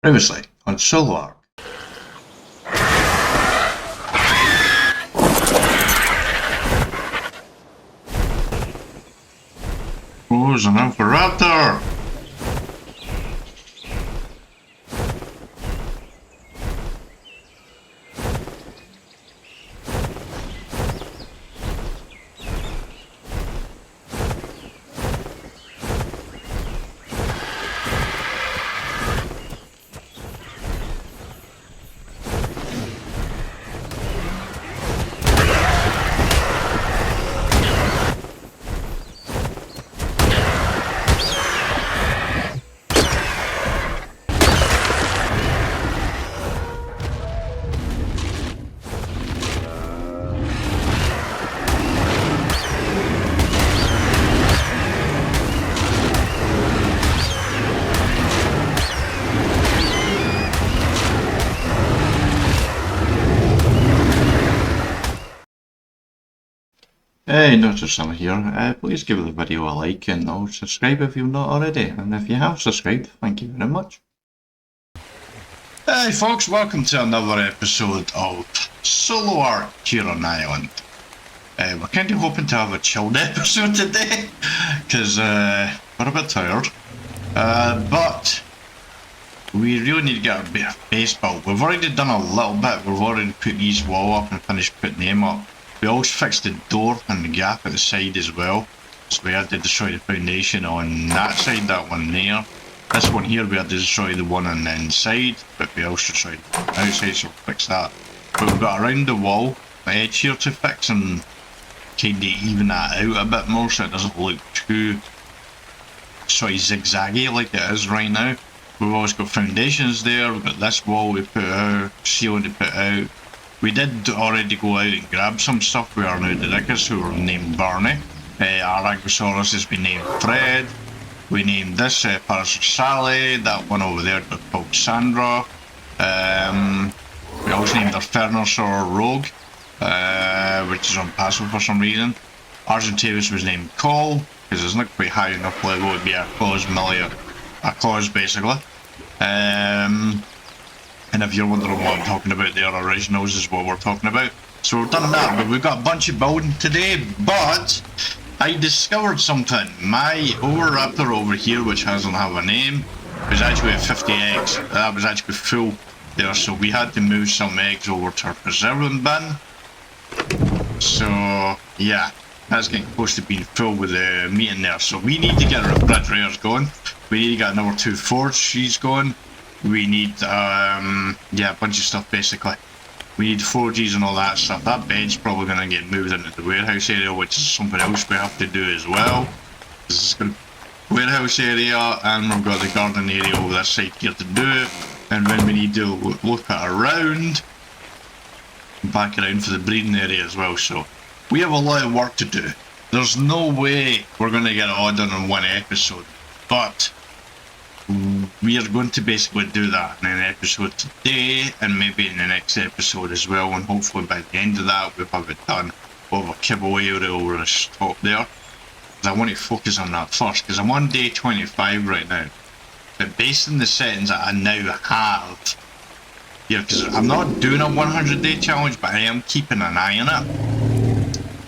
Previously on Story Ark. Oh, there's an raptor! Hey, Notretsam here. Please give the video a like and subscribe if you've not already. And if you have subscribed, thank you very much. Hey folks, welcome to another episode of Story Ark here on Island. We're kind of hoping to have a chilled episode today, because we're a bit tired. But we really need to get a bit of base built. We've already done a little bit. We've already put these wall up and finished putting them up. We also fixed the door and the gap at the side as well. So we had to destroy the foundation on that side, that one there. This one here we had to destroy the one on the inside, but we also destroyed the outside, so we'll fix that. But we've got around the wall, the edge here to fix and kind of even that out a bit more so it doesn't look too sort of zigzaggy like it is right now. We've always got foundations there, we've got this wall we put out, ceiling to put out. We did already go out and grab some stuff. We are now the diggers who were named Barney. Our Ankylosaurus has been named Fred. We named this Parasol Sally. That one over there called Sandra. We also named our Fernosaur Rogue, which is on passive for some reason. Argentavis was named Cole, because it's not quite high enough level to be a claws million. A claws basically. And if you're wondering what I'm talking about, their originals is what we're talking about. So we've done that, but we've got a bunch of building today, but I discovered something. My Oviraptor over here, which doesn't have a name, was actually a 50 eggs. That was actually full there, so we had to move some eggs over to our preserving bin. So, yeah, that's getting close to being full with the meat in there. So we need to get our refrigerators going. We need to get another 2 forges going. We need, yeah, a bunch of stuff basically. We need forges and all that stuff. That bed's probably going to get moved into the warehouse area, which is something else we have to do as well. This is going to warehouse area, and we've got the garden area over this side here to do it. And then we need to look at around, back around for the breeding area as well. So we have a lot of work to do. There's no way we're going to get it all done in one episode, but we are going to basically do that in an episode today and maybe in the next episode as well, and hopefully by the end of that we'll have it done over kibble area over the top there. I want to focus on that first because I'm on day 25 right now, but based on the settings that I now have here, because I'm not doing a 100-day challenge, but I am keeping an eye on it.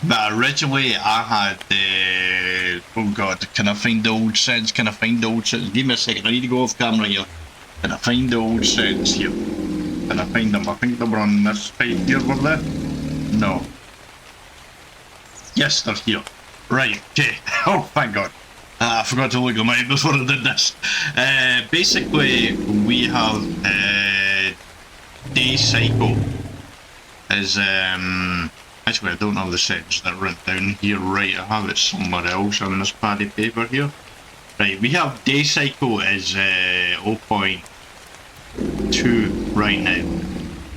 But originally I had the, oh god, can I find the old settings? Can I find the old settings? Give me a second, I need to go off camera here. Can I find the old settings here? Can I find them? I think they were on this side here, were they? No. Yes, they're here. Right, okay. Oh, thank god. I forgot to look at mine before I did this. Basically, we have day cycle is, actually, I don't have the settings that are written down here, right, I have it somewhere else on this pad of paper here. Right, we have day cycle is 0.2 right now.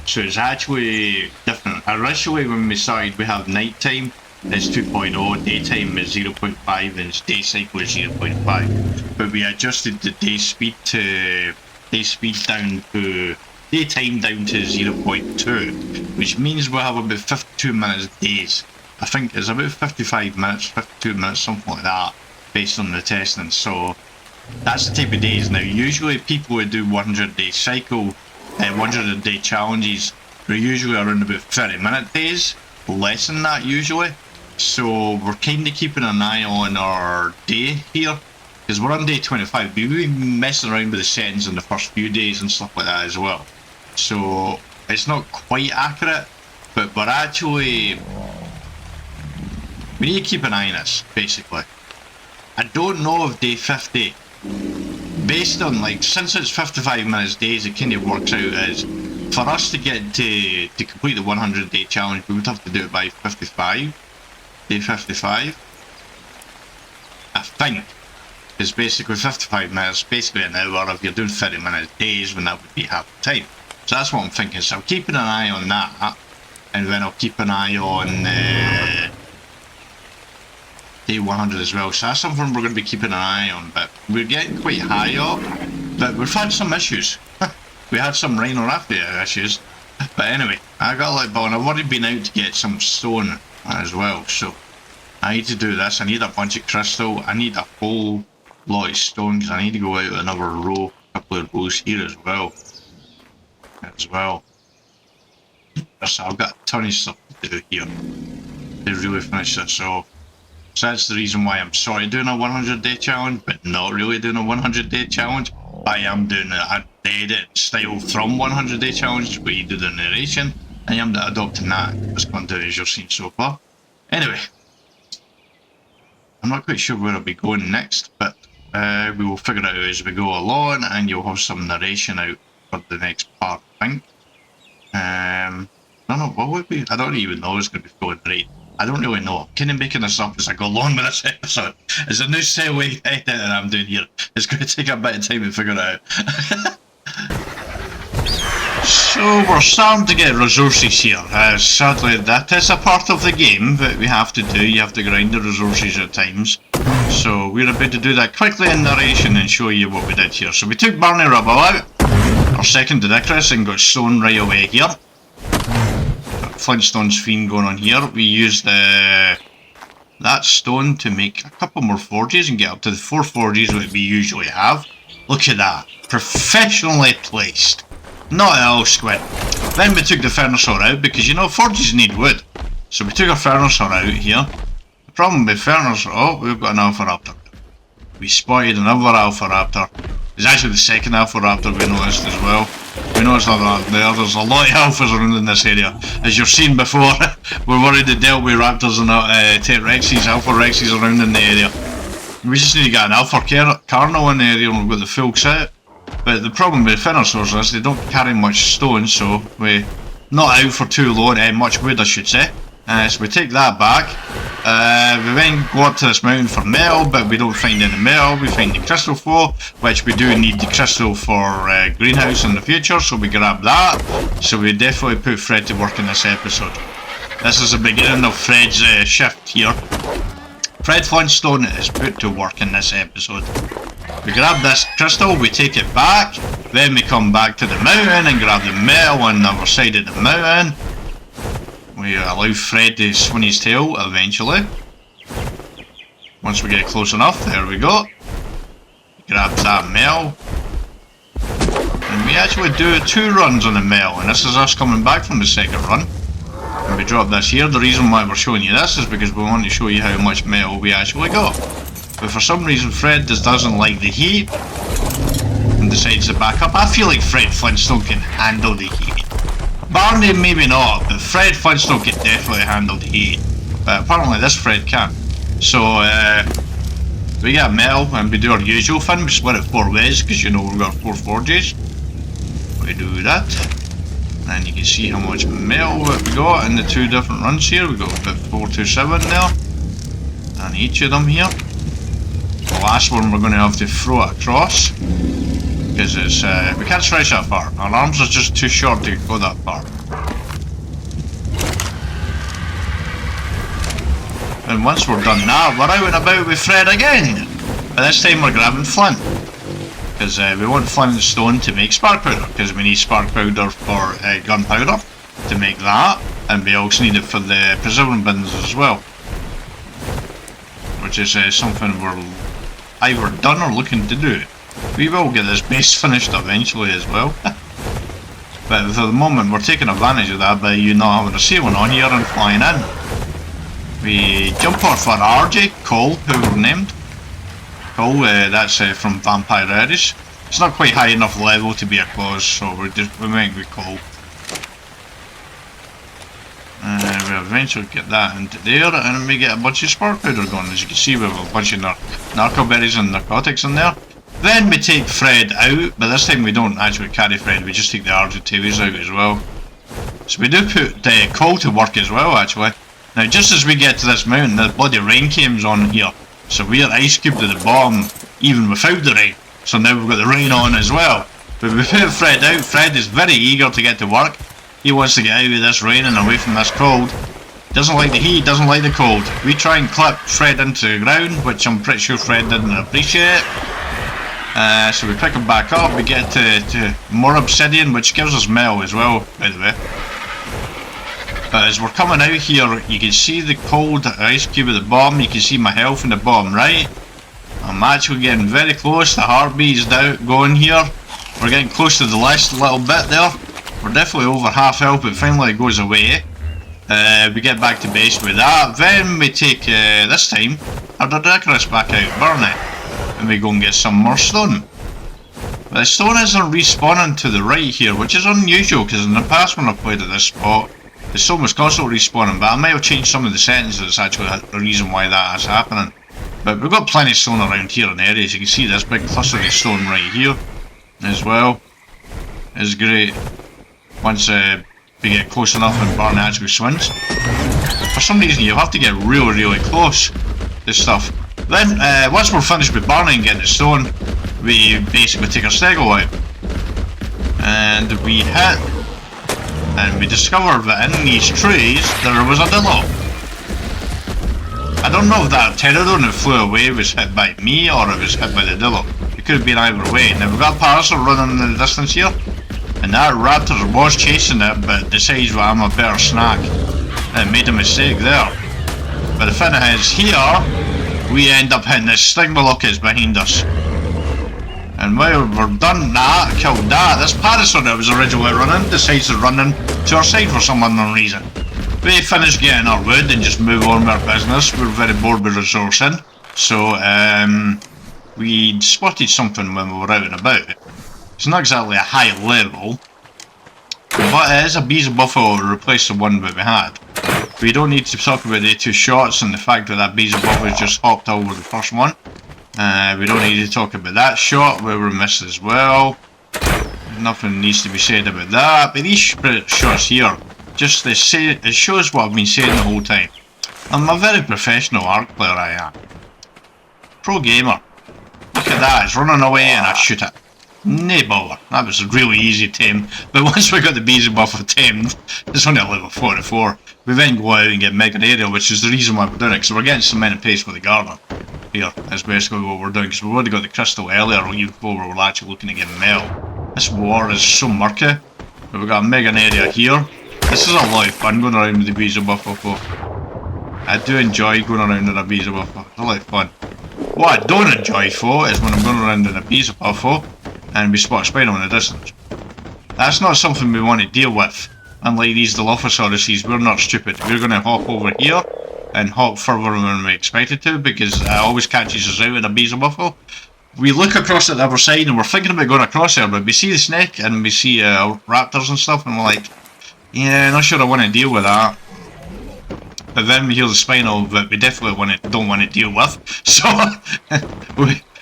So it's actually different. Originally when we started we have nighttime is 2.0, daytime is 0.5 and day cycle is 0.5. But we adjusted the day speed down to daytime down to 0.2, which means we'll have about 52 minutes days. I think it's about 55 minutes, 52 minutes, something like that, based on the testing. So That's the type of days. Now, usually people would do 100-day cycle, 100-day challenges. They're usually around about 30-minute days, less than that usually. So we're kind of keeping an eye on our day here, because we're on day 25. We've been messing around with the settings in the first few days and stuff like that as well. So it's not quite accurate, but we're actually... we need to keep an eye on this, basically. I don't know if day 50, based on, like, since it's 55 minutes days, it kind of works out as, for us to get to complete the 100-day challenge, we would have to do it by 55, day 55, I think. It's basically 55 minutes, basically an hour. If you're doing 30 minute days, then that would be half the time. So that's what I'm thinking. So I'm keeping an eye on that, and then I'll keep an eye on day 100 as well. So that's something we're going to be keeping an eye on. But we're getting quite high up, but we've had some issues. We had some rain or after issues. But anyway, I got a light bulb, and I've already been out to get some stone as well. So I need to do this. I need a bunch of crystal. I need a whole lot of stone, because I need to go out another row, a couple of rows here as well. So I've got a ton of stuff to do here to really finish this off. So that's the reason why I'm sort of doing a 100-day challenge, but not really doing a 100-day challenge. I am doing a edit style from 100-day challenge, where you do the narration. I am adopting that. It's going to do as you've seen so far. Anyway, I'm not quite sure where I'll be going next, but we will figure it out as we go along, and you'll have some narration out for the next part, I think. I don't know, what would be? I don't even know it's going to be going right. I don't really know. I'm kind of making this up as I go along with this episode. It's a new style way edit that I'm doing here. It's going to take a bit of time to figure it out. So we're starting to get resources here. Sadly, that is a part of the game that we have to do. You have to grind the resources at times. So we're about to do that quickly in narration and show you what we did here. So we took Barney Rubble out, our second Didicris, and got stone right away here. Flintstone's theme going on here. We used that stone to make a couple more forges and get up to the 4 forges that we usually have. Look at that. Professionally placed. Not at all squid. Then we took the Furnasaur out because, you know, forges need wood. So we took our Furnasaur out here. The problem with Furnasaur... oh, we've got an Alpha Raptor. We spotted another Alpha Raptor. It's actually the second Alpha Raptor we noticed as well. We noticed that there's a lot of Alphas around in this area. As you've seen before, we're worried to deal with Raptors and Rexes, Alpha Rexes around in the area. We just need to get an Alpha Carno in the area and we've got the full set. But the problem with Furnasaurs is they don't carry much stone, so we're not out for too long, much wood I should say. So we take that back. We then go up to this mountain for metal, but we don't find any metal. We find the crystal floor, which we do need the crystal for greenhouse in the future, so we grab that. So we definitely put Fred to work in this episode. This is the beginning of Fred's shift here. Fred Flintstone is put to work in this episode. We grab this crystal, we take it back, then we come back to the mountain and grab the metal on the other side of the mountain. We allow Fred to swing his tail eventually. Once we get close enough, there we go. Grab that metal. And we actually do 2 runs on the metal, and this is us coming back from the second run. And we drop this here. The reason why we're showing you this is because we want to show you how much metal we actually got. But for some reason Fred just doesn't like the heat and decides to back up. I feel like Fred Flintstone can handle the heat. Barney maybe not, but Fred Flintstone can definitely handle the heat. But apparently this Fred can. So we get metal and we do our usual thing. We split it 4 ways because you know we've got 4 forges. We do that. And you can see how much metal we got in the 2 different runs here. We got about 427 there. And each of them here. The last one we're going to have to throw it across. Because it's, we can't stretch that far. Our arms are just too short to go that far. And once we're done that, we're out and about with Fred again. But this time we're grabbing flint. Because we want flint and stone to make spark powder. Because we need spark powder for gunpowder to make that. And we also need it for the preserving bins as well. Which is something we're either done or looking to do. We will get this base finished eventually as well. But for the moment we're taking advantage of that by you not having a sailing on here and flying in. We jump off our RJ, Cole, who we're named. Cole, that's from Vampire Ares. It's not quite high enough level to be a clause, so we went with Cole. We eventually get that into there, and we get a bunch of spark powder going. As you can see, we have a bunch of narco berries and narcotics in there. Then we take Fred out, but this time we don't actually carry Fred, we just take the Argentavis out as well. So we do put Cole to work as well, actually. Now, just as we get to this mountain, the bloody rain comes on here. So we're ice cubed to the bottom, even without the rain. So now we've got the rain on as well. But we put Fred out. Fred is very eager to get to work. He wants to get out of this rain and away from this cold. Doesn't like the heat, doesn't like the cold. We try and clip Fred into the ground, which I'm pretty sure Fred didn't appreciate. So we pick him back up, we get to more obsidian, which gives us metal as well, by the way. But as we're coming out here, you can see the cold ice cube at the bottom, you can see my health in the bottom right. I'm actually getting very close, the heartbeat is going here. We're getting close to the last little bit there. We're definitely over half health, but finally it goes away. We get back to base with that. Then we take, this time, our Dodecurus back out, burn it. And we go and get some more stone. But the stone isn't respawning to the right here, which is unusual, because in the past when I played at this spot, the stone was constantly respawning, but I might have changed some of the settings, that's actually the reason why that is happening. But we've got plenty of stone around here in the areas. You can see this big cluster of stone right here as well. It's great. Once we get close enough and burn actually swims. For some reason you have to get really close to stuff. Then once we're finished with burning and getting the stone, we basically take our stego out. And we hit, and we discovered that in these trees there was a dillo. I don't know if that pterodon that flew away was hit by me or it was hit by the dillo. It could have been either way. Now we've got a parasol running in the distance here, and that raptor was chasing it but decides well, I'm a better snack and made a mistake there. But the thing is, here we end up hitting this Stigmalochus behind us. And while we're done that, killed that, this parasol that was originally running decides to run to our side for some unknown reason. We finish getting our wood and just move on with our business. We're very bored with resourcing. So we spotted something when we were out and about. It's not exactly a high level, but it is a bees buffalo to replace the one that we had. We don't need to talk about the two shots and the fact that that bees buffalo just hopped over the first one. We don't need to talk about that shot where we missed as well. Nothing needs to be said about that. But these shots here, just it shows what I've been saying the whole time. I'm a very professional Ark player, I am. Pro gamer. Look at that, it's running away and I shoot it. No bother. That was really easy to tame. But once we got the bees buffalo tamed, it's only a level 44. We then go out and get Mega Area, which is the reason why we're doing it, because we're getting cement in place for the garden. Here, that's basically what we're doing, because we've already got the crystal earlier, even before we were actually looking to get metal. This war is so murky. But we've got a Mega Area here. This is a lot of fun going around with the bees buffalo. I do enjoy going around in a bees buffalo. It's a lot of fun. What I don't enjoy for is when I'm going around in a bees buffalo and we spot a spino in the distance. That's not something we want to deal with. Unlike these Dilophosauruses, we're not stupid. We're going to hop over here and hop further than we expected to, because it always catches us out in a bees buffalo. We look across at the other side and we're thinking about going across there, but we see the snake and we see raptors and stuff and we're like, yeah, not sure I want to deal with that. But then we hear the spino that we definitely don't want to deal with. So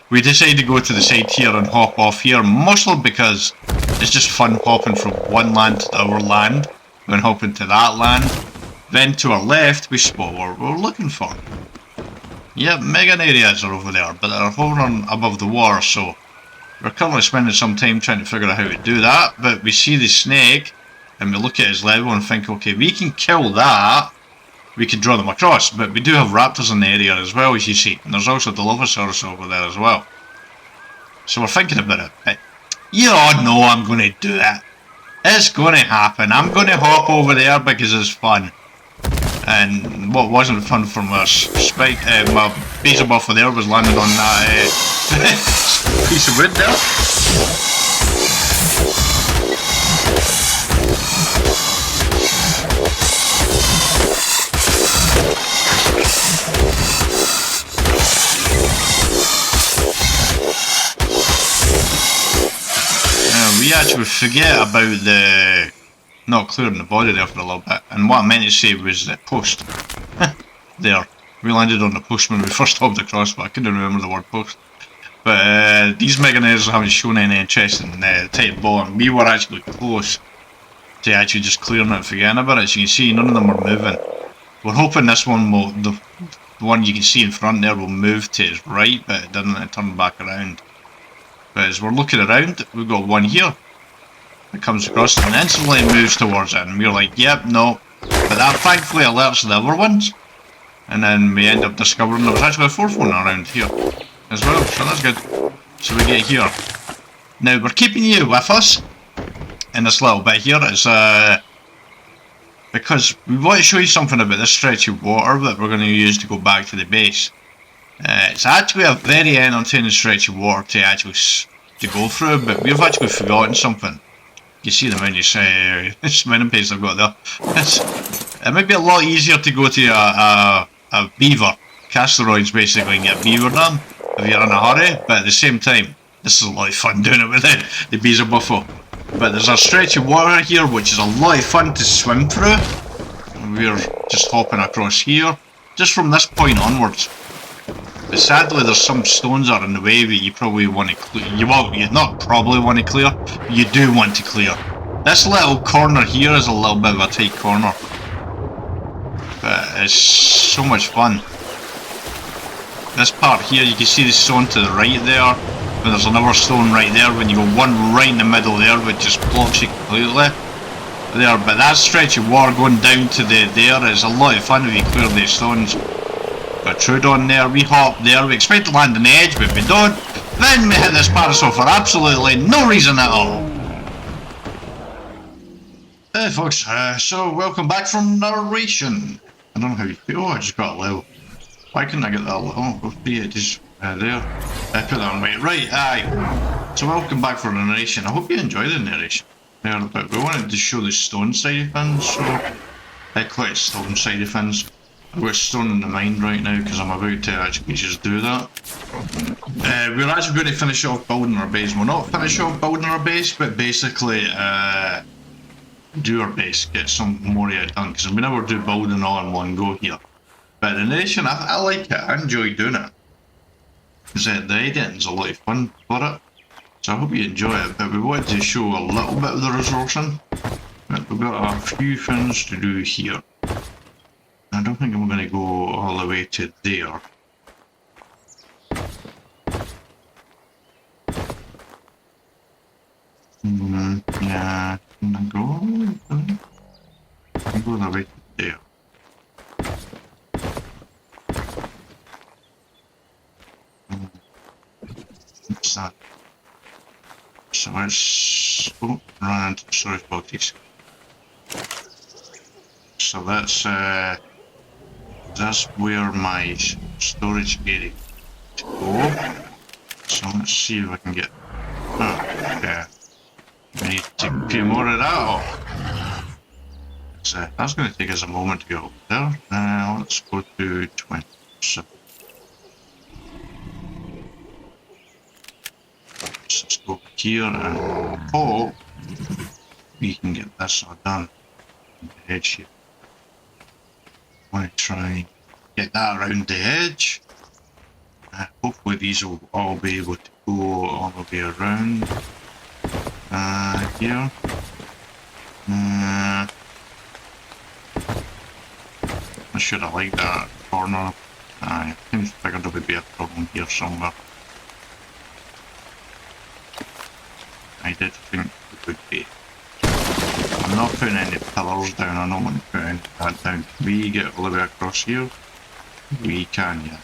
we decide to go to the side here and hop off here, mostly because it's just fun hopping from one land to our land, then hopping to that land. Then to our left we spot what we're looking for. Yep, mega areas are over there, but they're hovering above the water, so we're currently spending some time trying to figure out how to do that. But we see the snake and we look at his level and think, okay, we can kill that, we can draw them across, but we do have raptors in the area as well, as you see, and there's also the Dilophosaurus over there as well. So we're thinking about it. But you all know I'm going to do it. It's going to happen. I'm going to hop over there because it's fun. And what wasn't fun for my my base buffer there was landed on that piece of wood there. We actually forget about the not clearing the body there for a little bit, and what I meant to say was the post. There, we landed on the post when we first hopped across, but I couldn't remember the word post. But these Meganers haven't shown any interest in the type bottom. We were actually close to actually just clearing it and forgetting about it. As you can see, none of them are moving. We're hoping this one will, the one you can see in front there will move to its right, but it didn't, it turned back around. But as we're looking around, we've got one here that comes across and instantly moves towards it, and we're like, yep, no. But that thankfully alerts the other ones, and then we end up discovering there was actually a fourth one around here as well, so that's good. So we get here. Now we're keeping you with us in this little bit here, it's because we want to show you something about this stretch of water that we're going to use to go back to the base. It's actually a very entertaining stretch of water to actually to go through, but we've actually forgotten something. You see the amount of swimming pace I've got there. It might be a lot easier to go to a beaver, casteroids basically, and get beaver done if you're in a hurry, but at the same time, this is a lot of fun doing it with the beaver buffalo. But there's a stretch of water here which is a lot of fun to swim through. We're just hopping across here, just from this point onwards. But sadly there's some stones that are in the way that you probably want to clear. You not probably want to clear, you do want to clear. This little corner here is a little bit of a tight corner, but it's so much fun. This part here, you can see the stone to the right there, and there's another stone right there. When you go one right in the middle there, which just blocks you completely there. But that stretch of water going down to there is a lot of fun if you clear these stones. Got Trudon there, we hop there, we expect to land on the edge, but we don't. Then we hit this parasol for absolutely no reason at all. Hey folks, so welcome back from narration. I don't know how you feel. Oh, I just got a level. Why couldn't I get that level? Oh, go see it, just there. I put that on wait. Right, aye. So welcome back for the narration. I hope you enjoyed the narration. There, but we wanted to show the stone side of things, so I collect stone side of things. I've got stone in the mind right now because I'm about to actually just do that. We're actually going to finish off building our base. We're not finish off building our base, but basically do our base, get some more of it done, because we never do building all in one go here. But the narration, I like it, I enjoy doing it. Because the editing's a lot of fun for it. So I hope you enjoy it, but we wanted to show a little bit of the resourcing. But we've got a few things to do here. I don't think I'm going to go all the way to there. Yeah, can I go the way to there. What's that? So let's run into the storage boxes. So that's where my storage area to go. So let's see if I can get. Oh, okay. I need to get more of that off. So that's going to take us a moment to get up there. Now let's go to 27. Let's go here and hope we can get this all done. On the edge here. I want to try and get that around the edge. Hopefully these will all be able to go all the way around here. I should have liked that corner. I figured there would be a problem here somewhere. I did think it would be. I'm not putting any pillars down, I don't want to put any of that down. Can we get all the way across here? We can, yeah.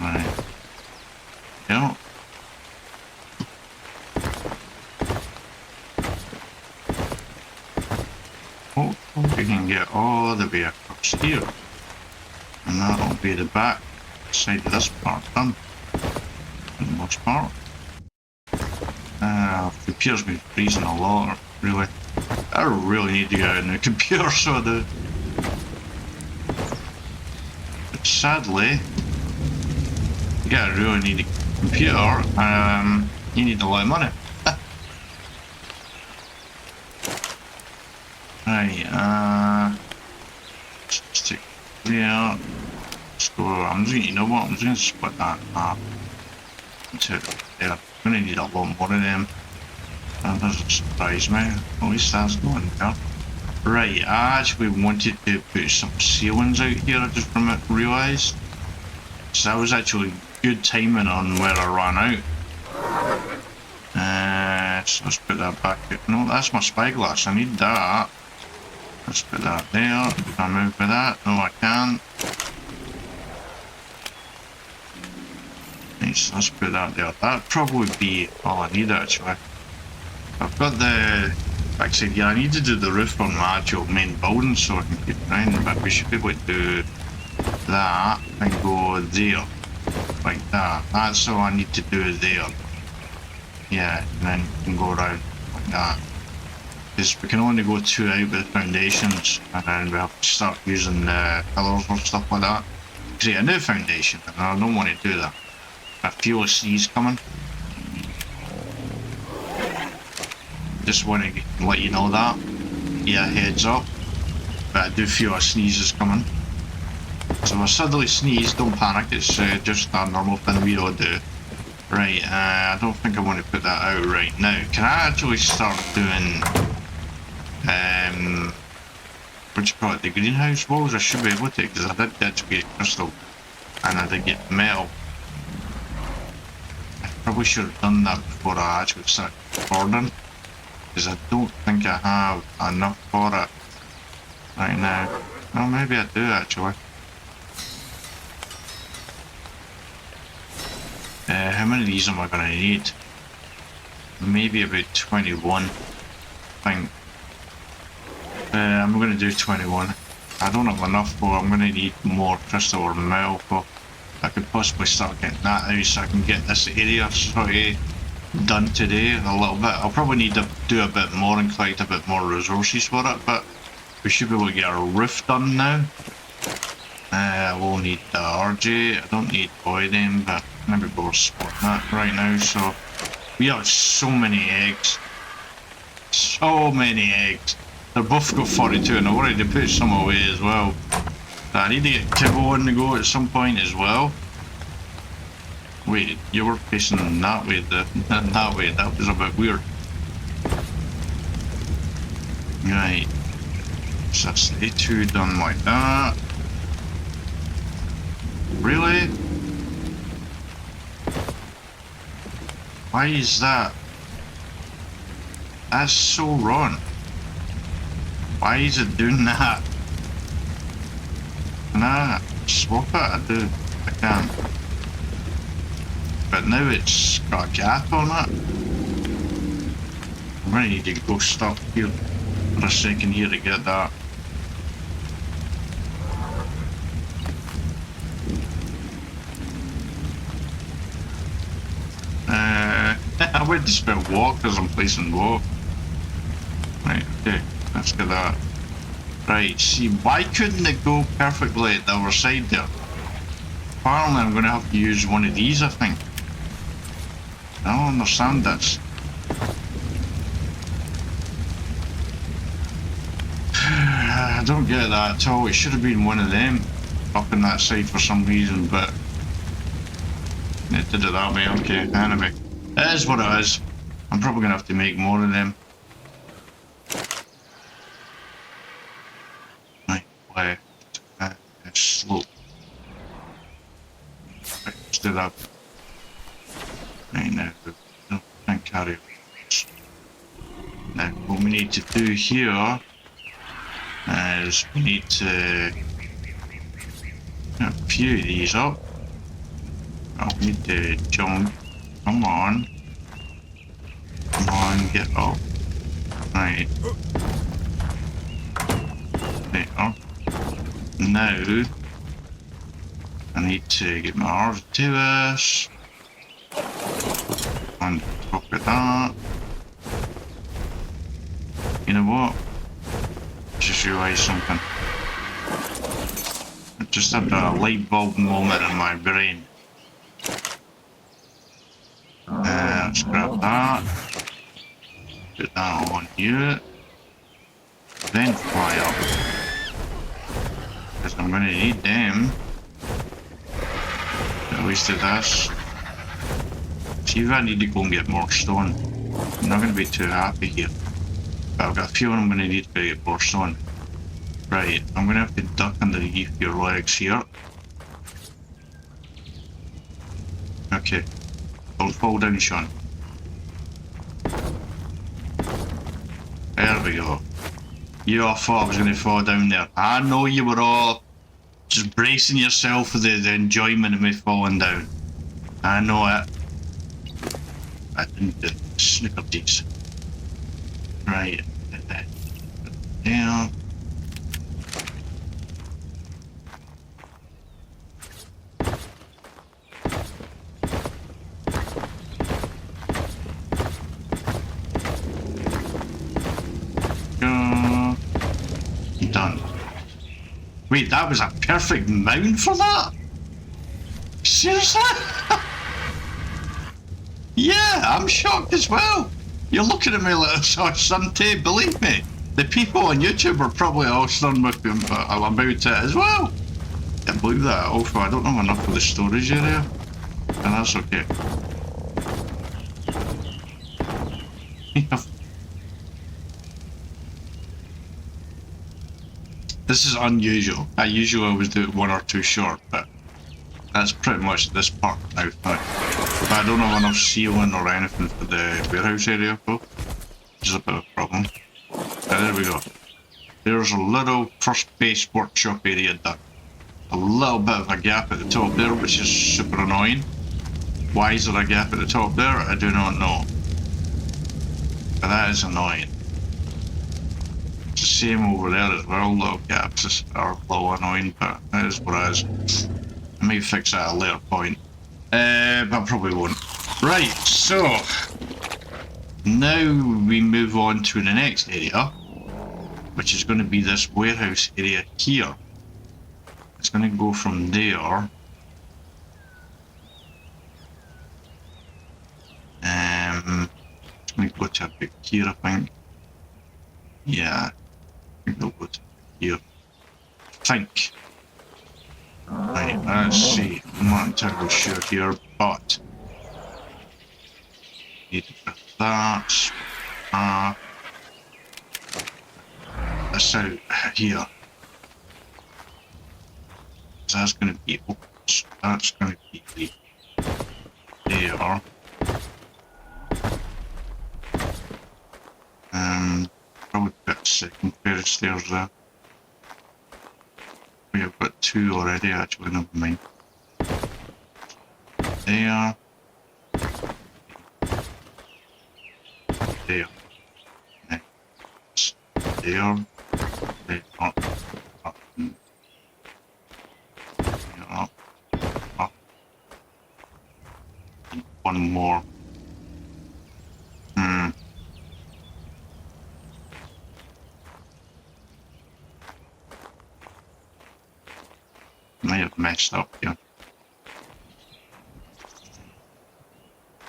Right. Yeah. can get all the way across here. And that'll be the back side of this part done. For the most part. Computer's been freezing a lot, really. I really need to get out in the computer, so I do. But sadly, you really need a computer, you need a lot of money. Right, let's take there. Let's go, you know what, I'm just gonna split that up into there. I'm gonna need a lot more of them. That doesn't surprise me. At least that's going there. Right, I actually wanted to put some ceilings out here, I just realised. So that was actually good timing on where I ran out. So let's put that back. No, that's my spyglass, I need that. Let's put that there. Can I move with that? No, I can't. Nice, let's put that there. That'd probably be all I need actually. I've got the backside here. I need to do the roof on my actual main building so I can keep running, but we should be able to do that and go there. Like that. That's all I need to do there. Yeah, and then we can go around like that. Because we can only go 2 out with the foundations, and then we have to start using the pillars or stuff like that. Create a new foundation, and I don't want to do that. I feel a sneeze coming. Just want to let you know that. Yeah, heads up. But I do feel a sneeze is coming. So if I suddenly sneeze, don't panic, it's just a normal thing we all do. Right, I don't think I want to put that out right now. Can I actually start doing, what do you call it, the greenhouse walls? I should be able to, because I did get crystal, and I did get metal. I probably should have done that before I actually started recording, because I don't think I have enough for it right now. Well, maybe I do actually. How many of these am I going to need? Maybe about 21, I think. I'm going to do 21. I don't have enough for, I'm going to need more crystal or metal for. I could possibly start getting that out so I can get this area sort of done today a little bit. I'll probably need to do a bit more and collect a bit more resources for it, but we should be able to get our roof done now. I will need the RJ, I don't need them, but maybe we'll spot that right now. So we have so many eggs. So many eggs. They're both got 42 and I've already put some away as well. So I need to get kibble on the go at some point as well. Wait, you were facing that way, that way, that was a bit weird. Right. So that's the A2 done like that. Really? Why is that? That's so wrong. Why is it doing that? Can I swap it? I do. I can. But now it's got a gap on it. I'm gonna need to go stop here for a second here to get that. I went to spell walk because I'm placing walk. Right, okay, let's get that. Right, see, why couldn't it go perfectly at the other side there? Apparently I'm going to have to use one of these, I think. I don't understand this. I don't get that at all. It should have been one of them up on that side for some reason, but it did it that way. Okay, anyway. It is what it is. I'm probably going to have to make more of them. Right, left, slope. Right, let's do that. Right now, no, can't carry on. Now, what we need to do here is we need to get a few of these up. I'll need to jump. Come on. Come on, get up. Right. There. Now, I need to get my arms to this. On top of that. You know what? Just realised something. I just had a light bulb moment in my brain. Let's grab that. Put that on here. Then fly up. Because I'm going to need them. At least of this. See if I need to go and get more stone. I'm not going to be too happy here. But I've got a feeling I'm going to need to get more stone. Right, I'm going to have to duck underneath your legs here. Okay. Don't fall down, Sean. There we go. You all thought I was going to fall down there. I know you were all just bracing yourself for the enjoyment of me falling down. I know it. I didn't do snickerties. Right. Down. Done. Wait, that was a perfect mount for that? Seriously? Yeah, I'm shocked as well. You're looking at me like a Sunday, believe me. The people on YouTube are probably all stunned with me about it as well. I can't believe that. Also, I don't have enough of the storage area. And that's okay. This is unusual. I usually always do it one or two short, but that's pretty much this part now. But I don't have enough ceiling or anything for the warehouse area, though, which is a bit of a problem. There we go. There's a little first base workshop area done. A little bit of a gap at the top there, which is super annoying. Why is there a gap at the top there? I do not know. But that is annoying. It's the same over there as well. Little gaps are a little annoying, but that is what it is. I may fix that at a later point. But I probably won't. Right, so now we move on to the next area, which is going to be this warehouse area here. It's going to go from there. It's going to go to about here, I think. Yeah, I think it'll go to here. I think. Right, let's see. I'm not entirely sure here, but need to put that. This out here. So that's going to be open. So that's going to be there. Probably put a second pair of stairs there. We have got two already, actually, never mind. There. There. Next. There. There. Up. Up. Up. Up. And one more. May have messed up here.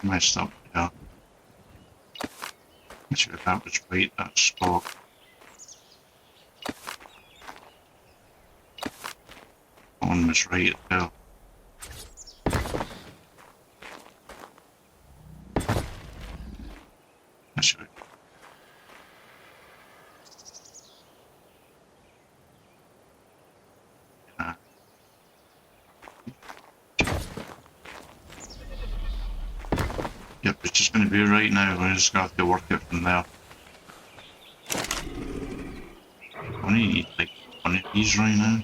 Messed up here. Not sure if that was right, that spot. One was right there. That's right. Yep, it's just going to be right now. We're just going to have to work it from there. I only need like one of these right now.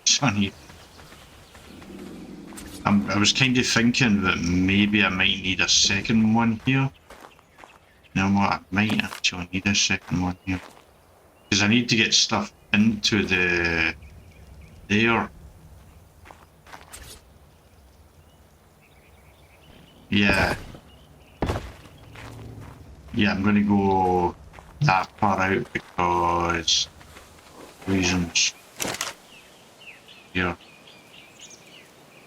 So I was kind of thinking that maybe I might need a second one here. You know what? I might actually need a second one here. Because I need to get stuff into the there. Yeah. Yeah, I'm gonna go that far out because reasons. Yeah.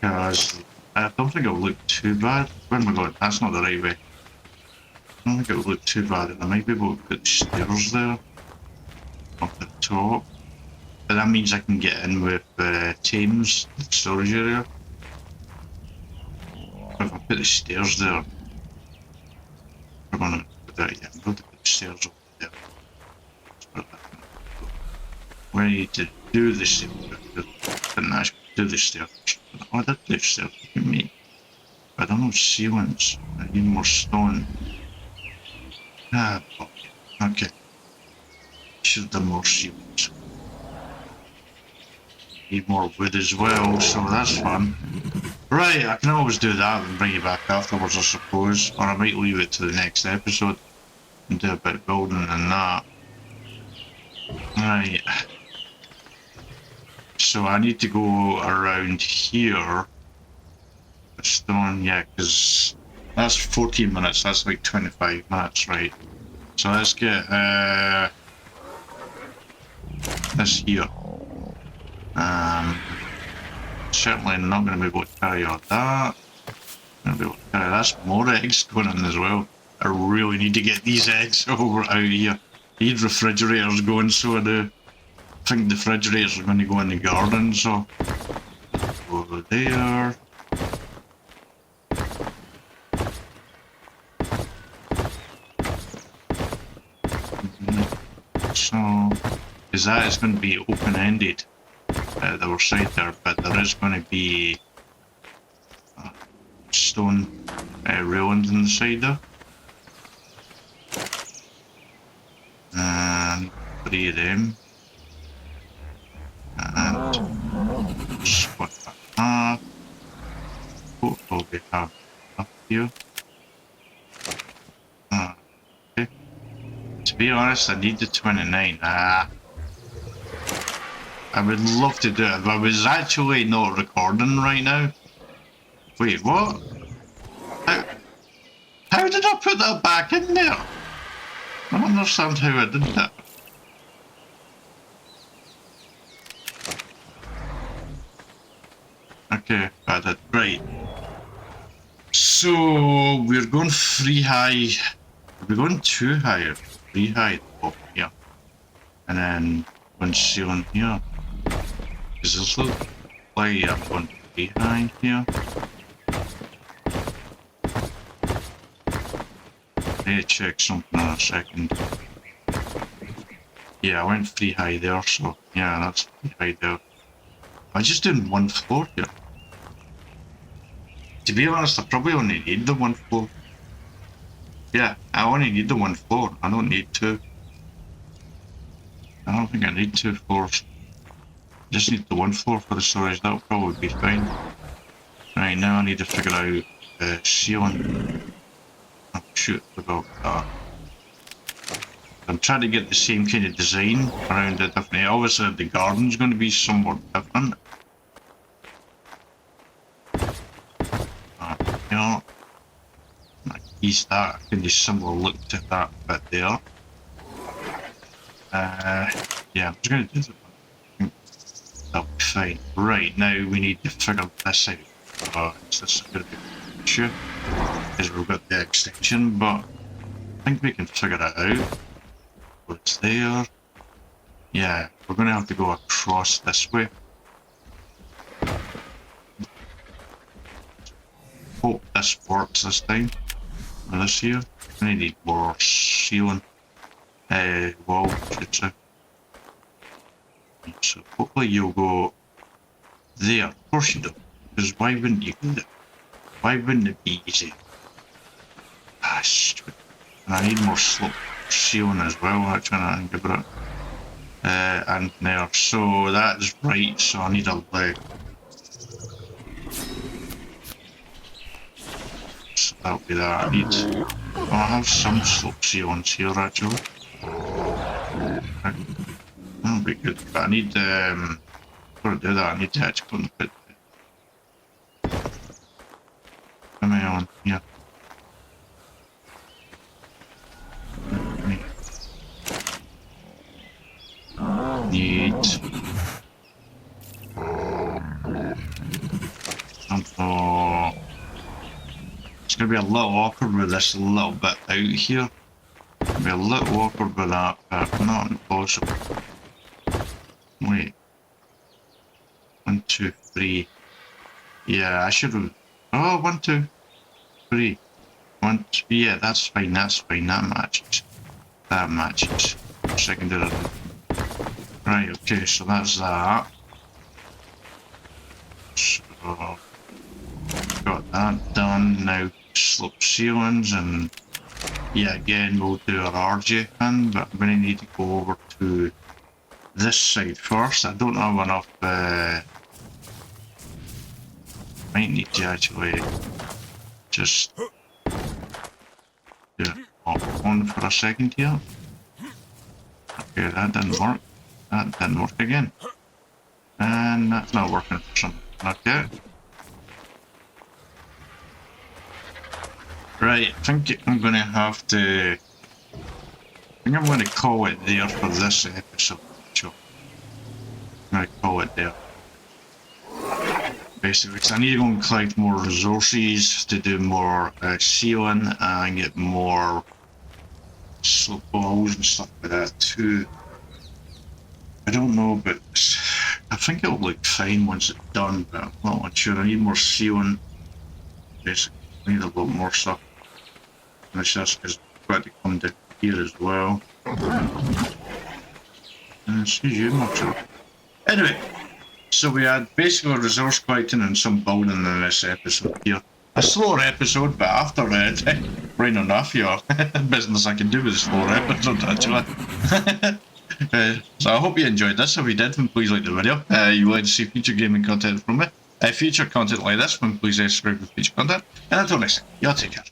Because I don't think it'll look too bad. Where am I going? That's not the right way. I don't think it'll look too bad. And I might be able to put stairs there up the top. But that means I can get in with Thames, the storage area. If I put the stairs there, we're gonna put that, yeah, I'm going to put the stairs over there. We need to do the stairs. Didn't actually do the stairs. Oh, I did do stairs, look at me. But I don't know ceilings. I need more stone. Ah, okay. Should have done more ceilings. Need more wood as well, so that's fun. Right, I can always do that and bring you back afterwards, I suppose. Or I might leave it to the next episode and do a bit of building and that. Right. So I need to go around here. Stone, yeah, because that's 14 minutes, that's like 25 minutes, right? So let's get this here. Certainly not going to be able to carry all that. Going to be able to carry, that's more eggs going in as well. I really need to get these eggs over out here. I need refrigerators going, so I do. I think the refrigerators are going to go in the garden, so over there. So, because that is going to be open-ended, the other side there, but there is going to be stone railings on the side there. And 3 of them. And split that half. Hopefully we have up here. Okay. To be honest, I need the 29. I would love to do it, but I was actually not recording right now. Wait, what? How did I put that back in there? I don't understand how I did that. Okay, got it. Right. So we're going 3 high. We're going 2 higher. 3 high up here. And then 1 ceiling here. Does this look like I'm going 3 high here? I need to check something in a second. Yeah, I went 3 high there, so yeah, that's 3 high there. I'm just doing 1 floor here. To be honest, I probably only need the 1 floor. Yeah, I only need the 1 floor. I don't need 2. I don't think I need 2 floors. I just need the 1 floor for the storage. That'll probably be fine. Right, now I need to figure out the ceiling. Oh shoot, about that. I'm trying to get the same kind of design around the different. Obviously, the garden's going to be somewhat different. Yeah, like he's that kind of similar look to that bit there. Yeah, I'm just going to do that. That'll be fine. Right, now we need to figure this out. This is going to be an issue, because we've got the extension, but I think we can figure it out. What's there? Yeah, we're going to have to go across this way. Hope this works this time. And this here, I need more ceiling. Wall, should say. So hopefully you'll go there. Of course you do. Because why wouldn't you do that? Why wouldn't it be easy? Ah, stupid. And I need more slope ceiling as well, actually, I think about it. And there. So that is right, so I need a leg. So that'll be that. I need. Oh, I have some slope ceilings here, actually. That'll be good, but I need, to do that, I need to actually put, am I on? Yeah. Neat. Oh, it's gonna be a little awkward with this a little bit out here. It'll be a little awkward with that, but not impossible. Wait. 1, 2, 3. Yeah, I should have. Oh, 1, 2, 3. 1, 2. Yeah, that's fine. That's fine. That matches. That matches. Secondary. Right. Okay. So that's that. So got that done. Now slope ceilings, and yeah, again we'll do our RJ hand, but I'm gonna need to go over to this side first. I don't have enough. Might need to actually just do it on for a second here. Okay, that didn't work. That didn't work again. And that's not working for some. Okay. Right, I think I'm gonna have to. I think I'm gonna call it there for this episode. So I'm gonna call it there. Basically, because I need to go and collect more resources to do more sealing and get more slope walls and stuff like that too. I don't know, but I think it'll look fine once it's done, but I'm not sure. I need more sealing. Basically, I need a lot more stuff. And it's just because I've got to come down here as well. And it's you, Notey. Anyway. So we had basically resource collecting and some building in this episode here. A slower episode, but after right enough, yeah, business I can do with a slower episode actually. So I hope you enjoyed this. If you did, then please like the video. You like to see future gaming content from me. Future content like this, then please subscribe for future content. And until next time, y'all take care.